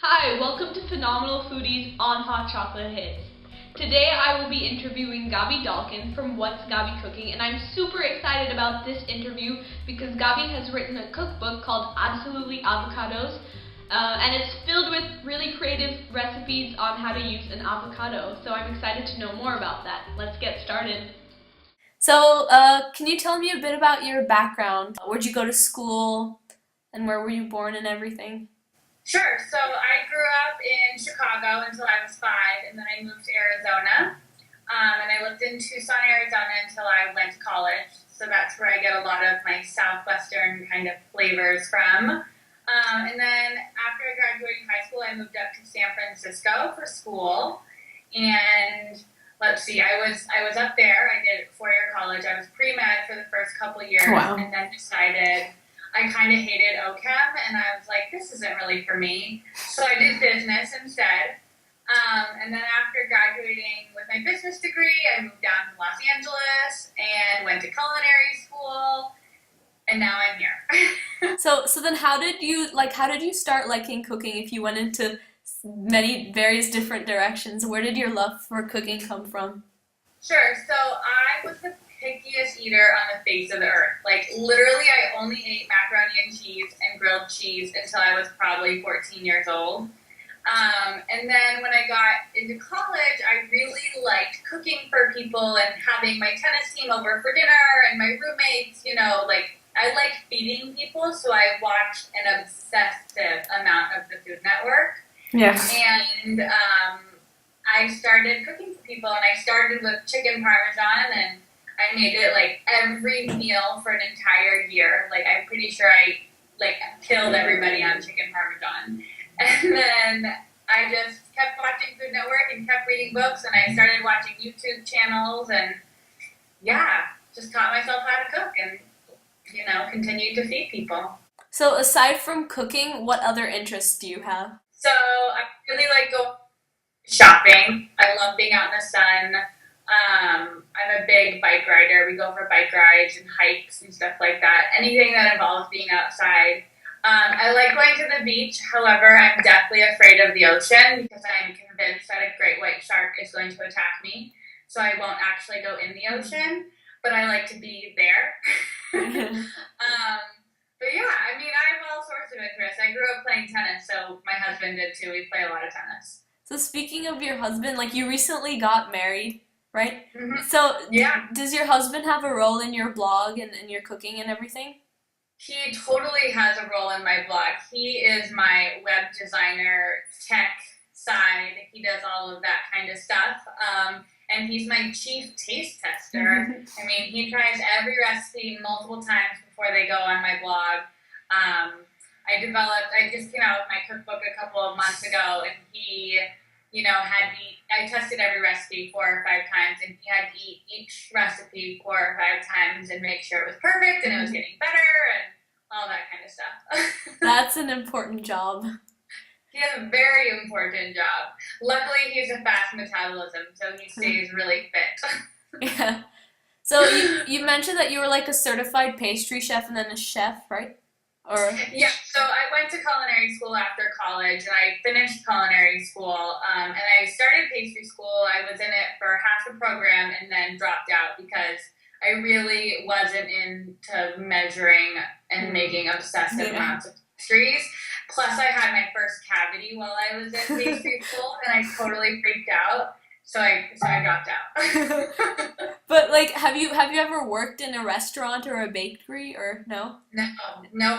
Hi, welcome to Phenomenal Foodies on Hot Chocolate Hits. Today I will be interviewing Gaby Dalkin from What's Gaby Cooking, and I'm super excited about this interview because Gaby has written a cookbook called Absolutely Avocados, and it's filled with really creative recipes on how to use an avocado. So I'm excited to know more about that. Let's get started. So, can you tell me a bit about your background? Where'd you go to school, and where were you born and everything? Sure. So I grew up in Chicago until I was 5, and then I moved to Arizona. And I lived in Tucson, Arizona until I went to college. So that's where I get a lot of my Southwestern kind of flavors from. And then after I graduated high school, I moved up to San Francisco for school. And let's see, I was up there. I did 4-year college. I was pre-med for the first couple years, Wow. and then decided I kind of hated OChem, and I was like, this isn't really for me. So I did business instead. And then after graduating with my business degree, I moved down to Los Angeles and went to culinary school, and now I'm here. So then how did you start liking cooking if you went into many various different directions? Where did your love for cooking come from? Sure. So I was the pickiest eater on the face of the earth. Like, literally, I only ate macaroni and cheese and grilled cheese until I was probably 14 years old. And then when I got into college, I really liked cooking for people and having my tennis team over for dinner and my roommates, like, I liked feeding people, so I watched an obsessive amount of the Food Network. Yeah. And I started cooking for people, and I started with chicken parmesan, and I made it like every meal for an entire year. Like, I'm pretty sure I killed everybody on chicken parmesan. And then I just kept watching Food Network and kept reading books, and I started watching YouTube channels, and yeah, just taught myself how to cook and continued to feed people. So aside from cooking, what other interests do you have? So I really like going shopping. I love being out in the sun. I'm a big bike rider. We go for bike rides and hikes and stuff like that. Anything that involves being outside. I like going to the beach. However, I'm deathly afraid of the ocean because I'm convinced that a great white shark is going to attack me. So I won't actually go in the ocean, but I like to be there. But yeah, I mean, I have all sorts of interests. I grew up playing tennis, so my husband did too. We play a lot of tennis. So speaking of your husband, you recently got married, right? Hmm. So Yeah. does your husband have a role in your blog and in your cooking and everything? He totally has a role in my blog. He is my web designer, tech side. He does all of that kind of stuff. And he's my chief taste tester. I mean, he tries every recipe multiple times before they go on my blog. I just came out with my cookbook a couple of months ago, and he, I tested every recipe 4 or 5 times, and he had to eat each recipe 4 or 5 times and make sure it was perfect and it was getting better and all that kind of stuff. That's an important job. He has a very important job. Luckily, he's a fast metabolism, so he stays really fit. Yeah. So you mentioned that you were like a certified pastry chef and then a chef, right? Or Yeah, so I went to culinary school after college, and I finished culinary school, and I started pastry school. I was in it for half the program and then dropped out because I really wasn't into measuring and making obsessive amounts of pastries. Plus, I had my first cavity while I was in pastry school, and I totally freaked out, so I dropped out. But have you ever worked in a restaurant or a bakery or no? No,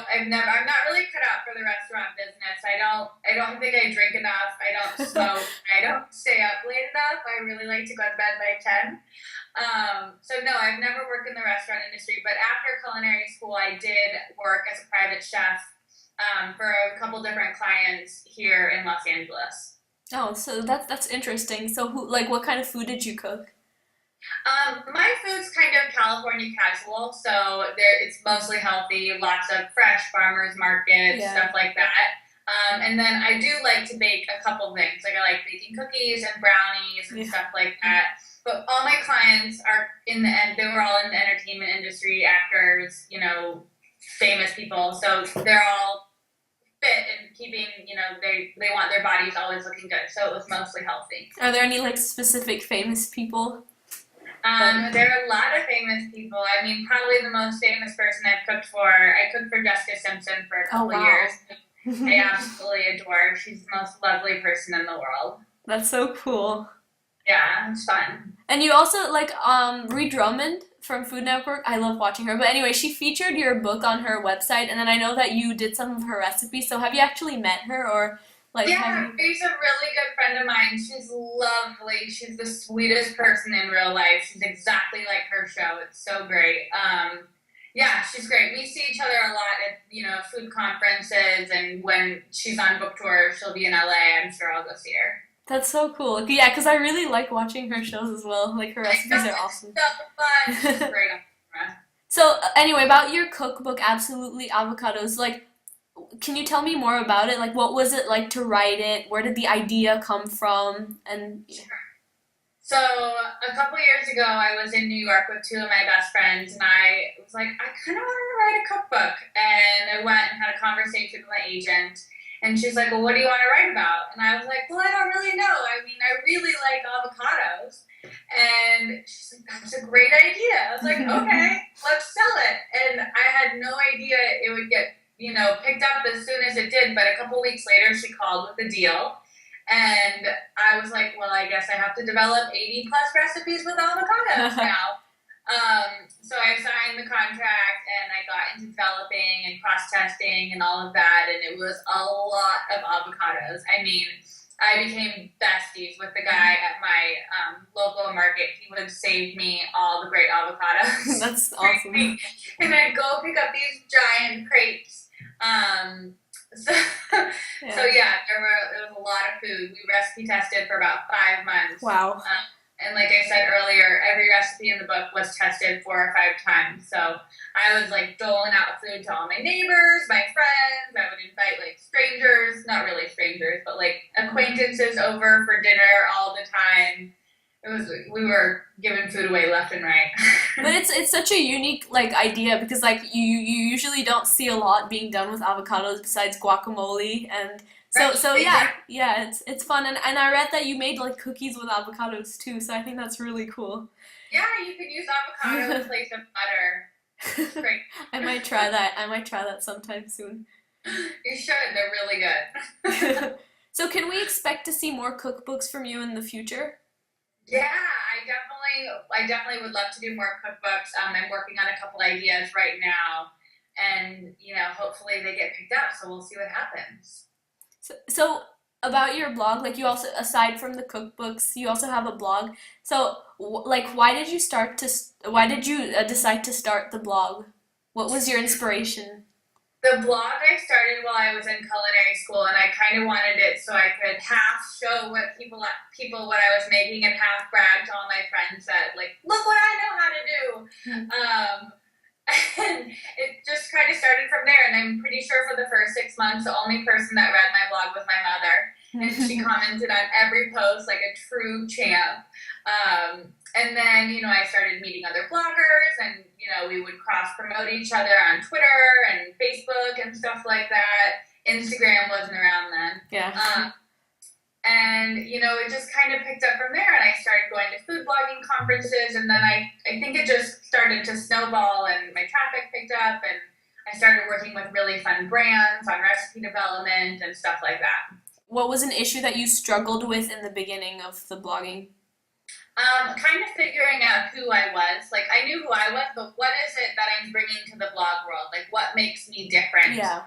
I've never. I'm not really cut out for the restaurant business. I don't think I drink enough. I don't smoke. I don't stay up late enough. I really like to go to bed by 10. So no, I've never worked in the restaurant industry. But after culinary school, I did work as a private chef for a couple different clients here in Los Angeles. Oh, so that's interesting. So what kind of food did you cook? My food's kind of California casual, so it's mostly healthy, lots of fresh farmers markets, Yeah. stuff like that. And then I do like to bake a couple things. Like, I like baking cookies and brownies and Yeah. stuff like that. But all my clients are they were all in the entertainment industry, actors, famous people. So they're all fit and keeping, they want their bodies always looking good. So it was mostly healthy. Are there any like specific famous people? There are a lot of famous people. I mean, probably the most famous person I've cooked for, I cooked for Jessica Simpson for a couple years. I absolutely adore her. She's the most lovely person in the world. That's so cool. Yeah, it's fun. And you also like Ree Drummond from Food Network. I love watching her. But anyway, she featured your book on her website, and then I know that you did some of her recipes. So have you actually met her, or like? Yeah, she's a really good friend of mine. She's lovely. She's the sweetest person in real life. She's exactly like her show. It's so great. Yeah, she's great. We see each other a lot at, food conferences, and when she's on book tour, she'll be in LA. I'm sure I'll go see her. That's so cool. Yeah, because I really like watching her shows as well. Like, her recipes are awesome. So fun. She's great on camera. So, anyway, about your cookbook, Absolutely Avocados, like, can you tell me more about it? Like, what was it like to write it? Where did the idea come from? And Sure. So a couple years ago, I was in New York with two of my best friends, and I was like, I kind of want to write a cookbook. And I went and had a conversation with my agent, and she's like, well, what do you want to write about? And I was like, well, I don't really know. I mean, I really like avocados. And she's like, that's a great idea. I was like, okay, let's sell it. And I had no idea it would get, picked up as soon as it did. But a couple weeks later, she called with a deal. And I was like, well, I guess I have to develop 80 plus recipes with avocados now. So I signed the contract, and I got into developing and cross-testing and all of that, and it was a lot of avocados. I mean, I became besties with the guy at my local market. He would saved me all the great avocados. That's awesome. And I'd go pick up these giant crates. So yeah, there was a lot of food. We recipe tested for about 5 months. Wow. And like I said earlier, every recipe in the book was tested 4 or 5 times. So I was like doling out food to all my neighbors, my friends. I would invite like strangers, not really strangers, but like acquaintances over for dinner all the time. We were giving food away left and right. But it's such a unique like idea, because like you usually don't see a lot being done with avocados besides guacamole, and so yeah, it's fun, and I read that you made like cookies with avocados too, so I think that's really cool. Yeah, you could use avocado in place of butter. It's great. I might try that sometime soon. You should. They're really good. So can we expect to see more cookbooks from you in the future? Yeah, I definitely would love to do more cookbooks. I'm working on a couple ideas right now, and hopefully they get picked up. So we'll see what happens. So about your blog, like you also, aside from the cookbooks, you also have a blog. So like, why did you decide to start the blog? What was your inspiration? The blog I started while I was in culinary school, and I kind of wanted it so I could half show what people what I was making, and half brag to all my friends that, like, look what I know how to do. And it just kind of started from there, and I'm pretty sure for the first 6 months, the only person that read my blog was my mother, and she commented on every post like a true champ. And then, I started meeting other bloggers, and, we would cross-promote each other on Twitter and Facebook and stuff like that. Instagram wasn't around then. Yeah. And, it just kind of picked up from there, and I started going to food blogging conferences, and then I think it just started to snowball, and my traffic picked up, and I started working with really fun brands on recipe development and stuff like that. What was an issue that you struggled with in the beginning of the blogging? Kind of figuring out who I was. Like, I knew who I was, but what is it that I'm bringing to the blog world? Like, what makes me different? Yeah.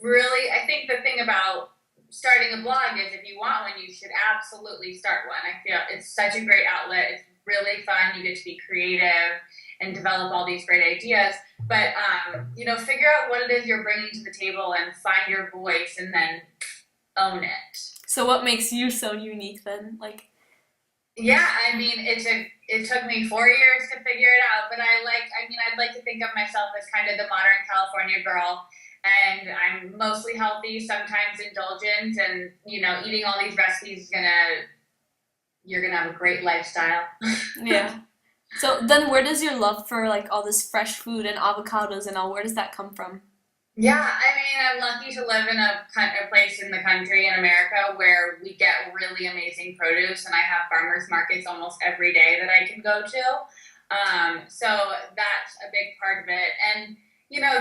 Really, I think the thing about starting a blog is if you want one, you should absolutely start one. I feel it's such a great outlet. It's really fun. You get to be creative and develop all these great ideas. But, figure out what it is you're bringing to the table and find your voice and then own it. So what makes you so unique then? Like, yeah, I mean, it took me 4 years to figure it out, but I'd like to think of myself as kind of the modern California girl, and I'm mostly healthy, sometimes indulgent, and, eating all these recipes you're gonna have a great lifestyle. Yeah. So then where does your love for, like, all this fresh food and avocados and all, where does that come from? Yeah, I mean, I'm lucky to live in a place in the country in America where we get really amazing produce, and I have farmers markets almost every day that I can go to. So that's a big part of it. And,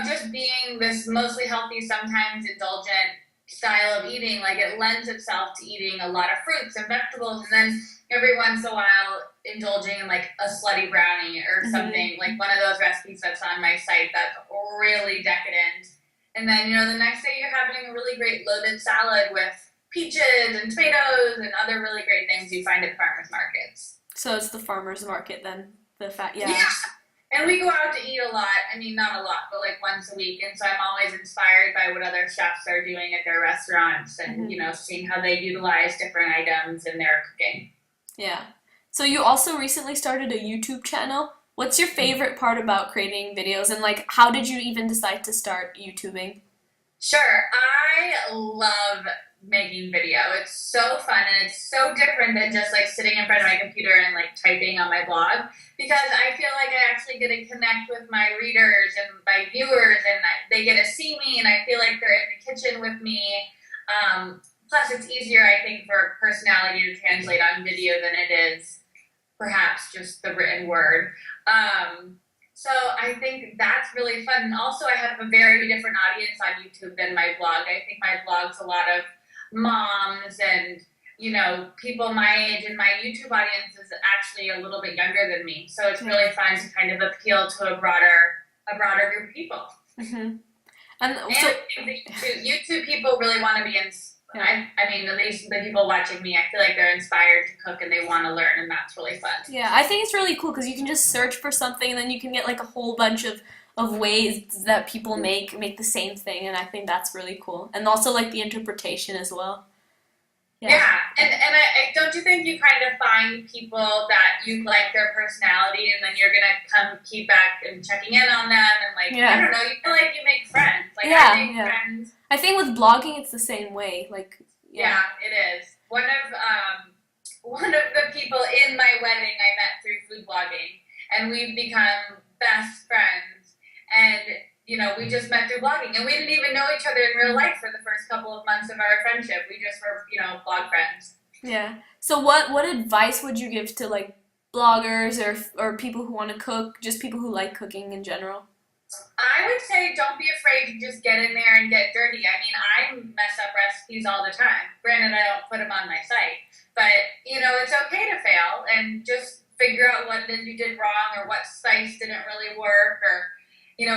just being this mostly healthy, sometimes indulgent style of eating, like it lends itself to eating a lot of fruits and vegetables, and then every once in a while indulging in like a slutty brownie or something, like one of those recipes that's on my site that's really decadent. And then, the next day you're having a really great loaded salad with peaches and tomatoes and other really great things you find at farmers markets. So it's the farmers market then, yeah. Yeah. And we go out to eat a lot. I mean, not a lot, but like once a week. And so I'm always inspired by what other chefs are doing at their restaurants and, seeing how they utilize different items in their cooking. Yeah. So you also recently started a YouTube channel. What's your favorite part about creating videos, and like how did you even decide to start YouTubing? Sure. I love making video. It's so fun and it's so different than just like sitting in front of my computer and like typing on my blog, because I feel like I actually get to connect with my readers and my viewers, and they get to see me, and I feel like they're in the kitchen with me. Plus it's easier, I think, for personality to translate on video than it is perhaps just the written word. So I think that's really fun. And also I have a very different audience on YouTube than my blog. I think my blog's a lot of moms and, people my age, and my YouTube audience is actually a little bit younger than me. So it's really fun to kind of appeal to a broader group of people. Mm-hmm. And so, YouTube people really want to be I mean, at least the people watching me, I feel like they're inspired to cook and they want to learn, and that's really fun. Yeah, I think it's really cool because you can just search for something and then you can get like a whole bunch of ways that people make the same thing, and I think that's really cool. And also like the interpretation as well. Yeah, and I don't you think you kind of find people that you like their personality, and then you're gonna keep back and checking in on them, and like I don't know, you feel like you make friends. Like I make friends. I think with blogging it's the same way. Like yeah, it is. One of the people in my wedding I met through food blogging, and we've become best friends. And we just met through blogging, and we didn't even know each other in real life for the first couple of months of our friendship. We just were, blog friends. Yeah. So what advice would you give to like bloggers or people who want to cook, just people who like cooking in general? I would say don't be afraid to just get in there and get dirty. I mean, I mess up recipes all the time. Granted, I don't put them on my site, but it's okay to fail and just figure out what it is you did wrong, or what spice didn't really work, or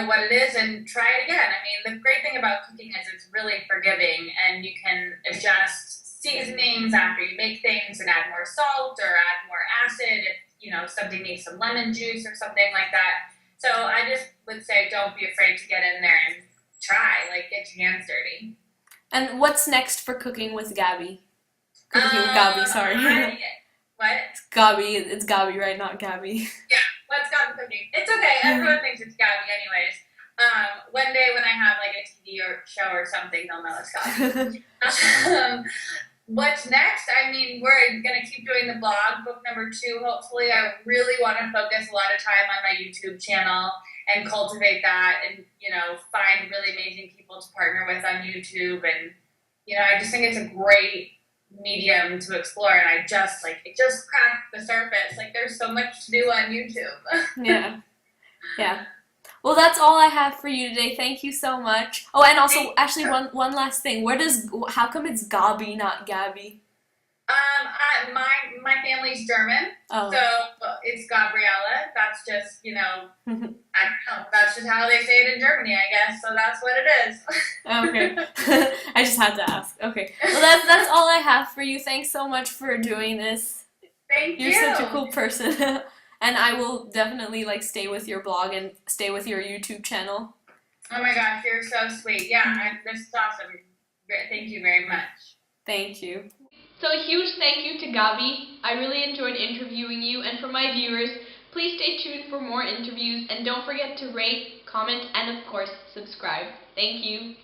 what it is, and try it again. I mean, the great thing about cooking is it's really forgiving, and you can adjust seasonings after you make things and add more salt or add more acid if, something needs some lemon juice or something like that. So I just would say don't be afraid to get in there and try, like get your hands dirty. And what's next for Cooking with Gaby? Cooking with Gaby, sorry. What? It's Gaby, right? Not Gaby. Yeah, what's Gaby Cooking? It's okay, everyone thinks it's Gaby anyways. One day when I have like a TV or show or something, they'll know it's Gaby. What's next? I mean, we're going to keep doing the blog, book number 2, hopefully. I really want to focus a lot of time on my YouTube channel and cultivate that and, find really amazing people to partner with on YouTube. And, I just think it's a great medium to explore. And it just cracked the surface. Like, there's so much to do on YouTube. Yeah. Well, that's all I have for you today. Thank you so much. Oh, and also, actually, one last thing. How come it's Gaby, not Gaby? My family's German, so it's Gabriella. That's just, I don't know. That's just how they say it in Germany, I guess. So that's what it is. Okay. I just had to ask. Okay. Well, that's all I have for you. Thanks so much for doing this. Thank you. You're such a cool person. And I will definitely stay with your blog and stay with your YouTube channel. Oh my gosh, you're so sweet. Yeah, this is awesome. Thank you very much. Thank you. So a huge thank you to Gaby. I really enjoyed interviewing you, and for my viewers, please stay tuned for more interviews, and don't forget to rate, comment, and of course, subscribe. Thank you.